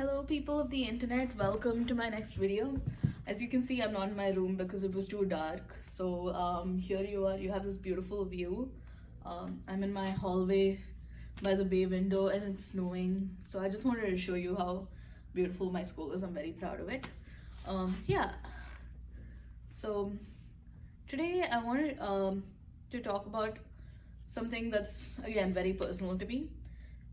Hello people of the internet, welcome to my next video. As you can see, I'm not in my room because it was too dark. So here you are, you have this beautiful view. I'm in my hallway by the bay window and it's snowing. So I just wanted to show you how beautiful my school is. I'm very proud of it. Yeah, so today I wanted to talk about something that's again very personal to me.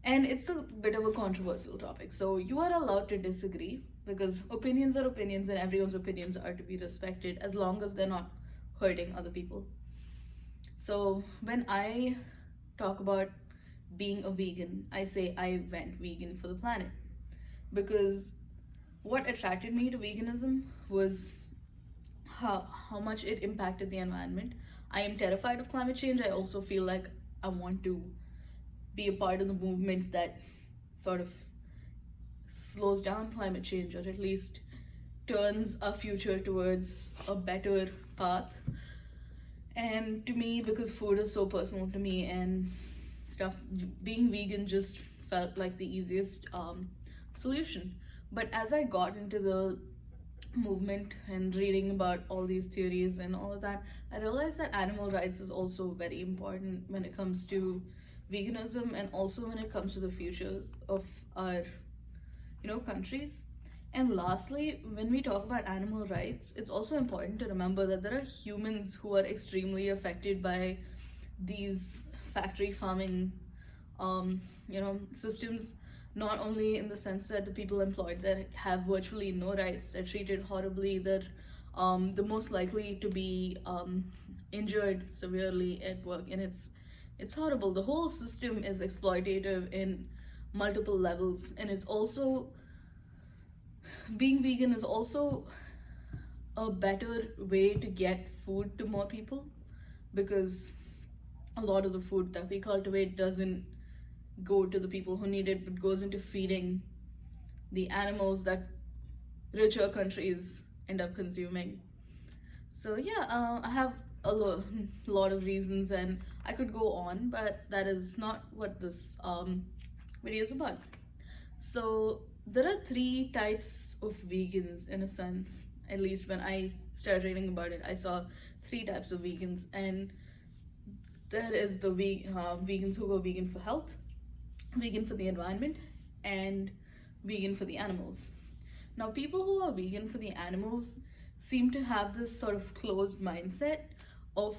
And it's a bit of a controversial topic. So you are allowed to disagree because opinions are opinions and everyone's opinions are to be respected as long as they're not hurting other people. So when I talk about being a vegan, I say I went vegan for the planet because what attracted me to veganism was how much it impacted the environment. I am terrified of climate change. I also feel like I want to be a part of the movement that sort of slows down climate change or at least turns our future towards a better path. And to me, because food is so personal to me and stuff, being vegan just felt like the easiest solution. But as I got into the movement and reading about all these theories and all of that, I realized that animal rights is also very important when it comes to veganism and also when it comes to the futures of our countries. And lastly, when we talk about animal rights, it's also important to remember that there are humans who are extremely affected by these factory farming systems, not only in the sense that the people employed that have virtually no rights, they're treated horribly, they're the most likely to be injured severely at work, and it's horrible. The whole system is exploitative in multiple levels, and it's also, being vegan is also a better way to get food to more people because a lot of the food that we cultivate doesn't go to the people who need it but goes into feeding the animals that richer countries end up consuming. So yeah, I have a lot of reasons and I could go on, but that is not what this video is about. So there are three types of vegans in a sense. At least when I started reading about it, I saw three types of vegans, and there is the vegans who go vegan for health, vegan for the environment, and vegan for the animals. Now, people who are vegan for the animals seem to have this sort of closed mindset of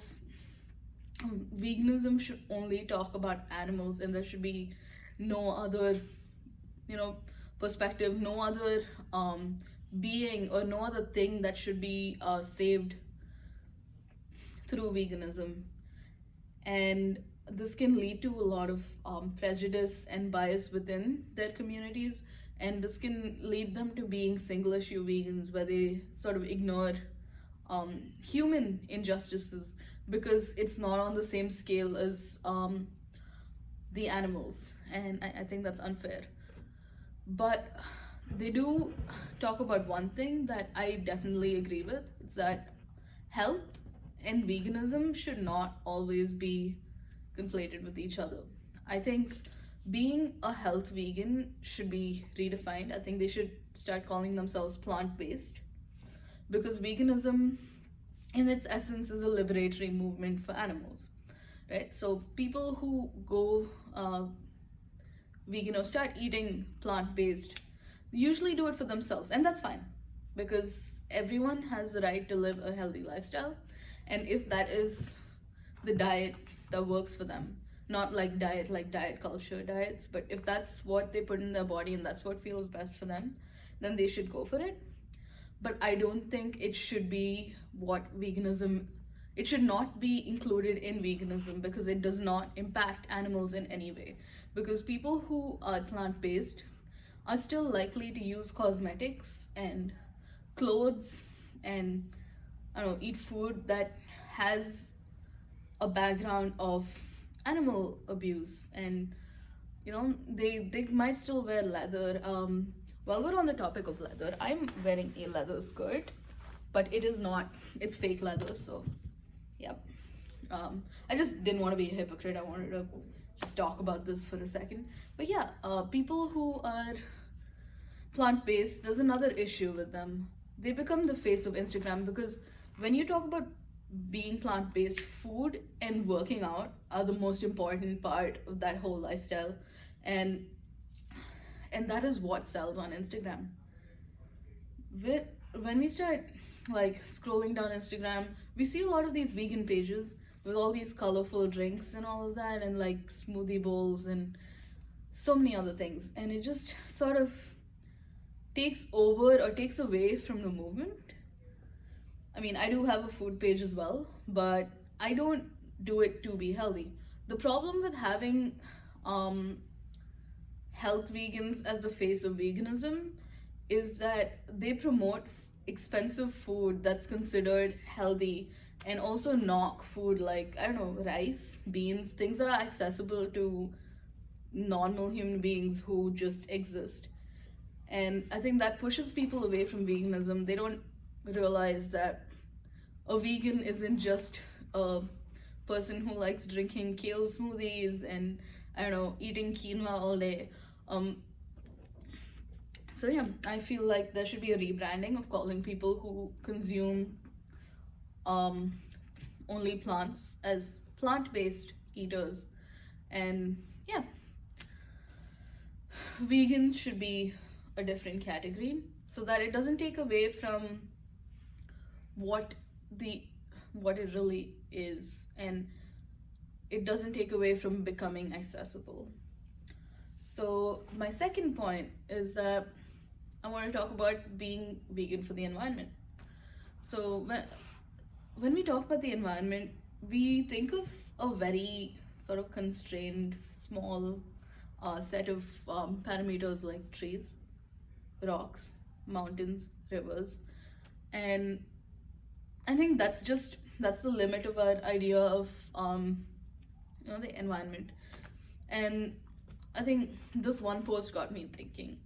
veganism should only talk about animals and there should be no other perspective, no other being or no other thing that should be saved through veganism. And this can lead to a lot of prejudice and bias within their communities, and this can lead them to being single issue vegans where they sort of ignore human injustices because it's not on the same scale as the animals, and I think that's unfair. But they do talk about one thing that I definitely agree with. It's that health and veganism should not always be conflated with each other. I think being a health vegan should be redefined. I think they should start calling themselves plant-based because veganism in its essence is a liberatory movement for animals, right? So people who go vegan or start eating plant-based usually do it for themselves, and that's fine because everyone has the right to live a healthy lifestyle, and if that is the diet that works for them, not like diet culture diets, but if that's what they put in their body and that's what feels best for them, then they should go for it. But I don't think it should be it should not be included in veganism because it does not impact animals in any way. Because people who are plant-based are still likely to use cosmetics and clothes and eat food that has a background of animal abuse, and they might still wear leather. While we're on the topic of leather, I'm wearing a leather skirt, but it's fake leather, so yeah. I just didn't want to be a hypocrite. I wanted to just talk about this for a second. But yeah, people who are plant-based, there's another issue with them. They become the face of Instagram because when you talk about being plant-based, food and working out are the most important part of that whole lifestyle. And that is what sells on Instagram. With when we start like scrolling down Instagram, we see a lot of these vegan pages with all these colorful drinks and all of that, and like smoothie bowls and so many other things, and it just sort of takes over or takes away from the movement. I mean, I do have a food page as well, but I don't do it to be healthy. The problem with having um, health vegans as the face of veganism is that they promote expensive food that's considered healthy and also knock food like, I don't know, rice, beans, things that are accessible to normal human beings who just exist. And I think that pushes people away from veganism. They don't realize that a vegan isn't just a person who likes drinking kale smoothies and, I don't know, eating quinoa all day. So yeah, I feel like there should be a rebranding of calling people who consume um, only plants as plant-based eaters. And yeah, vegans should be a different category so that it doesn't take away from what the what it really is, and it doesn't take away from becoming accessible. So my second point is that I want to talk about being vegan for the environment. So when we talk about the environment, we think of a very sort of constrained, small set of parameters like trees, rocks, mountains, rivers, and I think that's the limit of our idea of the environment. And I think this one post got me thinking.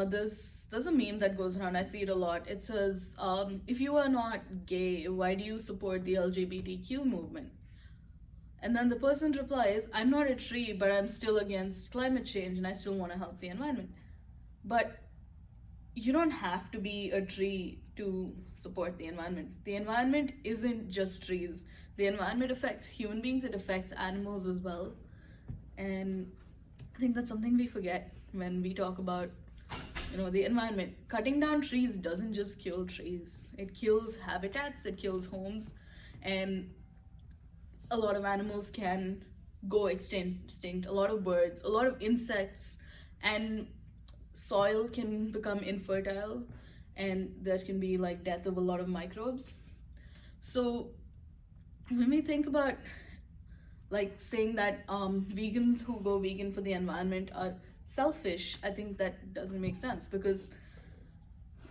There's a meme that goes around. I see it a lot. It says, "If you are not gay, why do you support the LGBTQ movement?" And then the person replies, "I'm not a tree, but I'm still against climate change, and I still want to help the environment." But you don't have to be a tree to support the environment. The environment isn't just trees. The environment affects human beings, it affects animals as well. And I think that's something we forget when we talk about the environment. Cutting down trees doesn't just kill trees. It kills habitats, it kills homes, and a lot of animals can go extinct. A lot of birds, a lot of insects, and soil can become infertile, and there can be like death of a lot of microbes. So when we think about like saying that vegans who go vegan for the environment are selfish, I think that doesn't make sense, because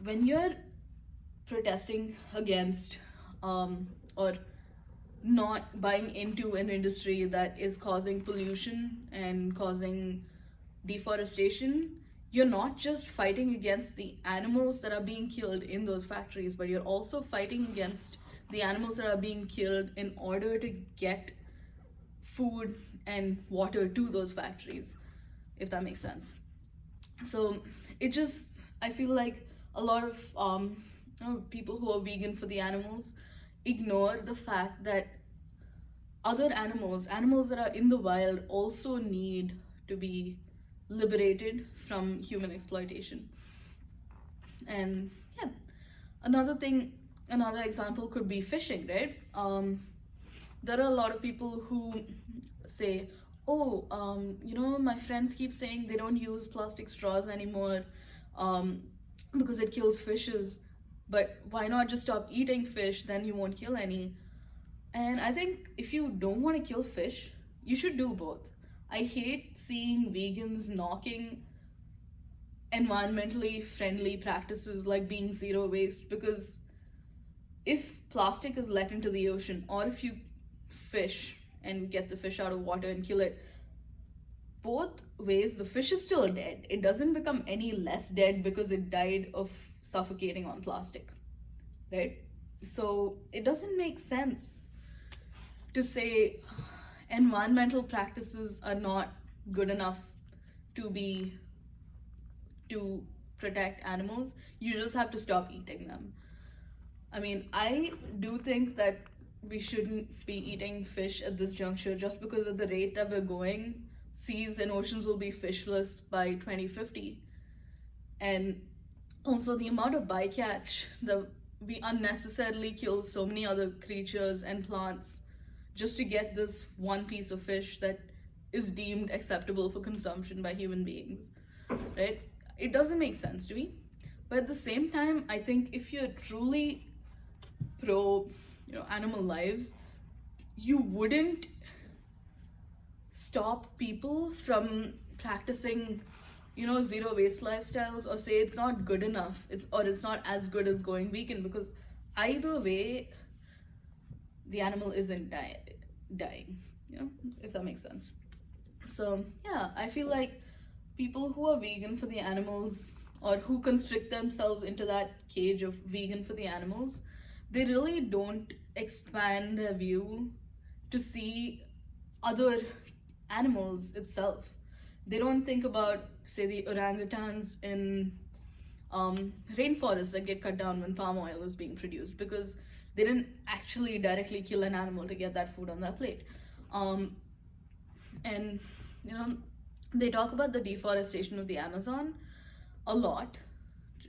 when you're protesting against or not buying into an industry that is causing pollution and causing deforestation, you're not just fighting against the animals that are being killed in those factories, but you're also fighting against the animals that are being killed in order to get food and water to those factories, if that makes sense. So I feel like a lot of people who are vegan for the animals ignore the fact that other animals that are in the wild, also need to be liberated from human exploitation. And yeah, another example could be fishing, right? There are a lot of people who say, oh, my friends keep saying they don't use plastic straws anymore because it kills fishes, but why not just stop eating fish, then you won't kill any. And I think if you don't want to kill fish, you should do both. I hate seeing vegans knocking environmentally friendly practices like being zero waste, because if plastic is let into the ocean, or if you fish and get the fish out of water and kill it, both ways the fish is still dead. It doesn't become any less dead because it died of suffocating on plastic, right? So it doesn't make sense to say environmental practices are not good enough to protect animals, you just have to stop eating them. I mean, I do think that we shouldn't be eating fish at this juncture just because of the rate that we're going. Seas and oceans will be fishless by 2050. And also the amount of bycatch, the we unnecessarily kill so many other creatures and plants just to get this one piece of fish that is deemed acceptable for consumption by human beings, right? It doesn't make sense to me. But at the same time, I think if you're truly pro, animal lives, you wouldn't stop people from practicing, zero waste lifestyles, or say it's not good enough, it's not as good as going vegan, because either way the animal isn't dying, if that makes sense. So yeah, I feel like people who are vegan for the animals, or who constrict themselves into that cage of vegan for the animals, they really don't expand their view to see other animals itself. They don't think about, say, the orangutans in rainforests that get cut down when palm oil is being produced, because they didn't actually directly kill an animal to get that food on their plate. And they talk about the deforestation of the Amazon a lot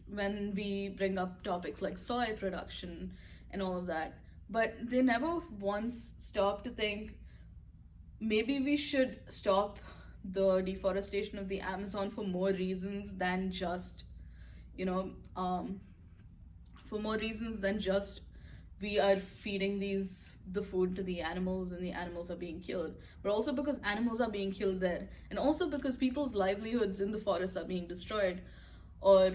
when we bring up topics like soy production and all of that, but they never once stop to think maybe we should stop the deforestation of the Amazon for more reasons than just, for more reasons than just we are feeding the food to the animals and the animals are being killed, but also because animals are being killed there, and also because people's livelihoods in the forests are being destroyed, or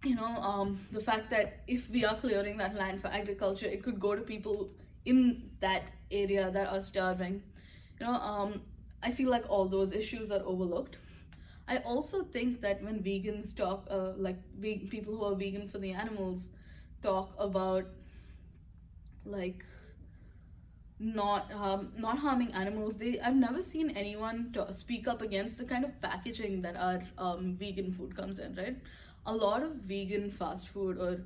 the fact that if we are clearing that land for agriculture, it could go to people in that area that are starving. I feel like all those issues are overlooked. I also think that when vegans talk, people who are vegan for the animals talk about like not harming animals, I've never seen anyone speak up against the kind of packaging that our vegan food comes in, right? A lot of vegan fast food, or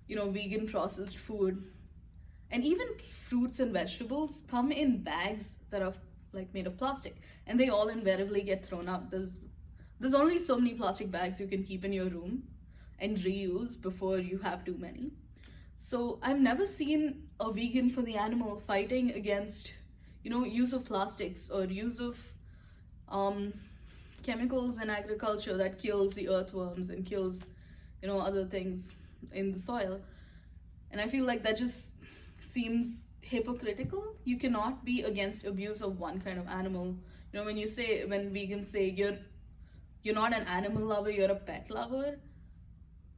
vegan processed food, and even fruits and vegetables come in bags that are like made of plastic, and they all invariably get thrown out. There's only so many plastic bags you can keep in your room and reuse before you have too many. So I've never seen a vegan for the animal fighting against use of plastics or use of chemicals in agriculture that kills the earthworms and kills other things in the soil. And I feel like that just seems hypocritical. You cannot be against abuse of one kind of animal. When vegans say you're not an animal lover, you're a pet lover,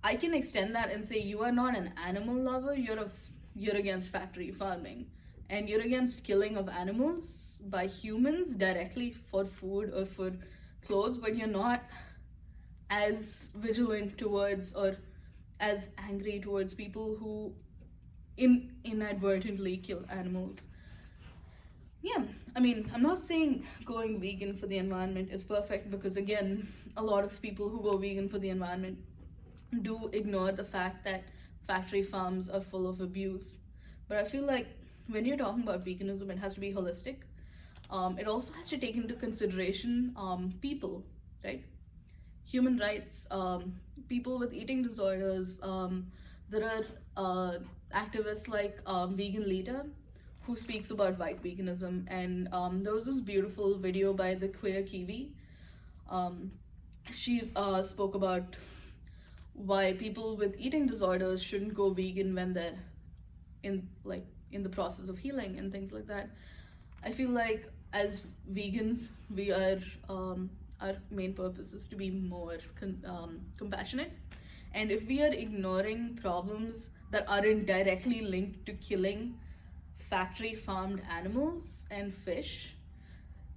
I can extend that and say you are not an animal lover, you're against factory farming, and you're against killing of animals by humans directly for food or for clothes, but you're not as vigilant towards or as angry towards people who inadvertently kill animals. Yeah, I mean, I'm not saying going vegan for the environment is perfect, because again, a lot of people who go vegan for the environment do ignore the fact that factory farms are full of abuse. But I feel like when you're talking about veganism, it has to be holistic. It also has to take into consideration people, right? Human rights, people with eating disorders. There are activists like Vegan Leader, who speaks about white veganism, and there was this beautiful video by the Queer Kiwi. She spoke about why people with eating disorders shouldn't go vegan when they're in the process of healing and things like that. I feel like as vegans, we are our main purpose is to be more compassionate, and if we are ignoring problems that aren't directly linked to killing factory farmed animals and fish,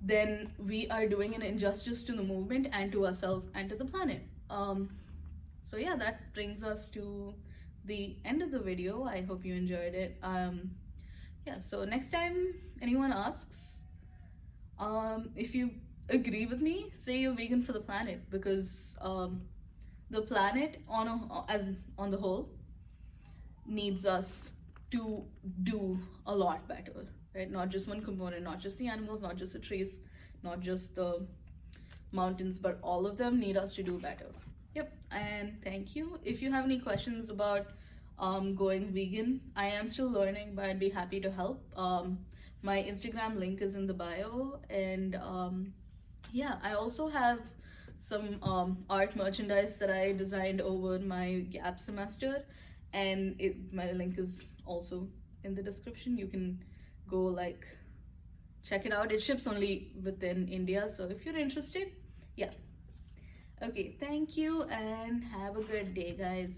then we are doing an injustice to the movement and to ourselves and to the planet. So yeah, that brings us to the end of the video. I hope you enjoyed it. Yeah, so next time anyone asks, if you agree with me, say you're vegan for the planet, because the planet as on the whole needs us to do a lot better, right? Not just one component, not just the animals, not just the trees, not just the mountains, but all of them need us to do better. Yep, and thank you. If you have any questions about going vegan, I am still learning, but I'd be happy to help. My Instagram link is in the bio, and yeah, I also have some art merchandise that I designed over my gap semester, and my link is also in the description. You can go like check it out. It ships only within India, so if you're interested, yeah. Okay, thank you and have a good day, guys.